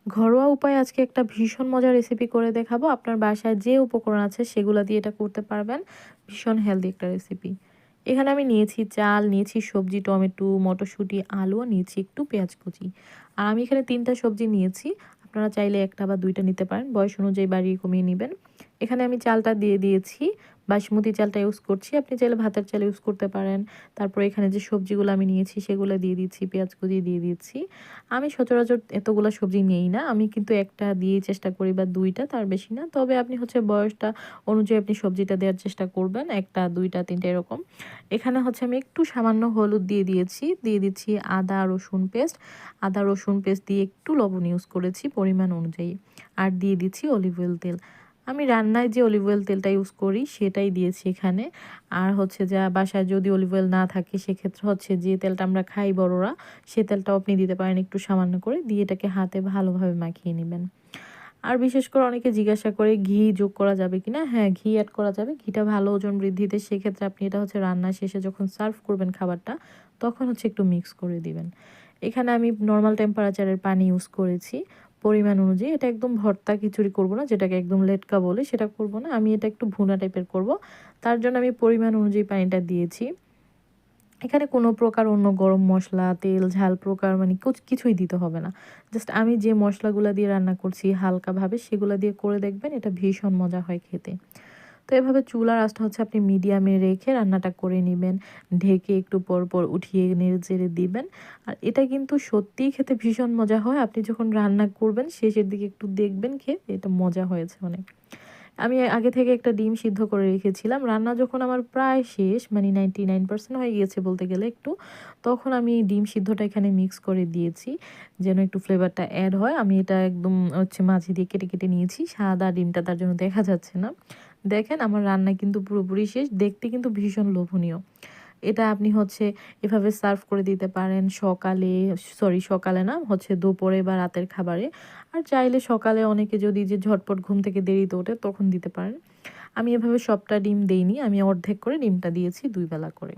ঘরোয়া উপায়ে আজকে একটা ভীষণ মজার রেসিপি করে দেখাবো। আপনার বাসায় যে উপকরণ আছে সেগুলো দিয়ে এটা করতে পারবেন। ভীষণ হেলদি একটা রেসিপি। এখানে আমি নিয়েছি চাল, নিয়েছি সবজি, টমেটো, মটরশুঁটি, আলু, আর নিয়েছি একটু পেঁয়াজ কুচি। আর আমি এখানে ৩টা সবজি নিয়েছি। আপনারা চাইলে ১টা বা ২টা নিতে পারেন। বয়স অনুযায়ী বাড়িয়ে কমিয়ে নিবেন। এখানে আমি চালটা দিয়ে দিয়েছি। বাসমতি চালটা ইউজ করছি। আপনি চাইলে ভাতের চাল ইউজ করতে পারেন। তারপর এখানে যে সবজিগুলো আমি নিয়েছি সেগুলো দিয়ে দিচ্ছি, পেঁয়াজ কুচি দিয়ে দিচ্ছি। আমি সচরাচর এতগুলা সবজি নেই না। আমি কিন্তু ১টা দিয়েই চেষ্টা করি বা ২টা, তার বেশি না। তবে আপনি হচ্ছে বয়সটা অনুযায়ী আপনি সবজিটা দেওয়ার চেষ্টা করবেন। ১টা, ২টা, ৩টা এরকম। এখানে হচ্ছে আমি একটু সামান্য হলুদ দিয়ে দিয়েছি। দিয়ে দিচ্ছি আদা রসুন পেস্ট। আদা রসুন পেস্ট দিয়ে একটু লবণ ইউজ করেছি পরিমাণ অনুযায়ী। আর দিয়ে দিচ্ছি অলিভ অয়েল তেল। আমি রান্নায় যে অলিভ অয়েল তেলটা ইউজ করি সেটাই দিয়েছি এখানে। আর হচ্ছে যা বাসায় যদি অলিভ অয়েল না থাকে সেক্ষেত্রে হচ্ছে যে তেলটা আমরা খাই বড়রা, সে তেলটাও আপনি দিতে পারেন একটু সামান্য করে। দিয়ে এটাকে হাতে ভালোভাবে মাখিয়ে নেবেন। আর বিশেষ করে অনেকে জিজ্ঞাসা করে ঘি যোগ করা যাবে কিনা? হ্যাঁ, ঘি এড করা যাবে। ঘিটা ভালো ওজন বৃদ্ধিতে, সেক্ষেত্রে আপনি এটা হচ্ছে রান্না শেষে যখন সার্ভ করবেন খাবারটা, তখন হচ্ছে একটু মিক্স করে দিবেন। এখানে আমি নরমাল টেম্পারেচারের পানি ইউজ করেছি পরিমাণ অনুযায়ী। এটা একদম ভর্তা খিচুড়ি করব না, যেটাকে একদম লেটকা বলে, সেটা করব না। আমি এটা একটু ভুনা টাইপের করব। তার জন্য আমি পরিমাণ অনুযায়ী পানিটা দিয়েছি। এখানে কোনো প্রকার অন্য গরম মসলা, তেল, ঝাল প্রকার মানে কিছুই দিতে হবে না। জাস্ট আমি যে মসলাগুলা দিয়ে রান্না করছি হালকাভাবে সেগুলা দিয়ে করে দেখবেন, এটা ভীষণ মজা হয় খেতে। তো এভাবে চুলার আঁচটা হচ্ছে আপনি মিডিয়ামে রেখে রান্নাটা করে নিবেন। ঢেকে একটু পর, পর উঠিয়ে নেড়ে-চেড়ে দিবেন। আর এটা কিন্তু সত্যিই খেতে ভীষণ মজা হয়। আপনি যখন রান্না করবেন শেষের দিকে একটু দেখবেন খেয়ে এটা মজা হয়েছে অনেক। আমি আগে থেকে একটা ডিম সিদ্ধ করে রেখেছিলাম। রান্না যখন আমার প্রায় শেষ, মানে 99% হয়ে গিয়েছে বলতে গেলে একটু, তখন আমি ডিম সিদ্ধটা এখানে মিক্স করে দিয়েছি যেন একটু ফ্লেভারটা এড হয়। আমি এটা একদম হচ্ছে মাঝে দিয়ে কেটে, কেটে নিয়েছি। সাদা ডিমটা তার জন্য দেখা যাচ্ছে না। দেখেন আমার রান্না কিন্তু পুরোপুরি শেষ। দেখতে কিন্তু ভীষণ লোভনীয়। এটা আপনি হচ্ছে এভাবে সার্ভ করে দিতে পারেন সকালে, সকালে না, হচ্ছে দুপুরে বা রাতের খাবারে। আর চাইলে সকালে অনেকে যদি যে ঝটপট ঘুম থেকে দেরিতে ওঠে তখন দিতে পারেন। আমি এভাবে সবটা ডিম দেইনি। আমি অর্ধেক করে ডিমটা দিয়েছি ২ বেলা করে।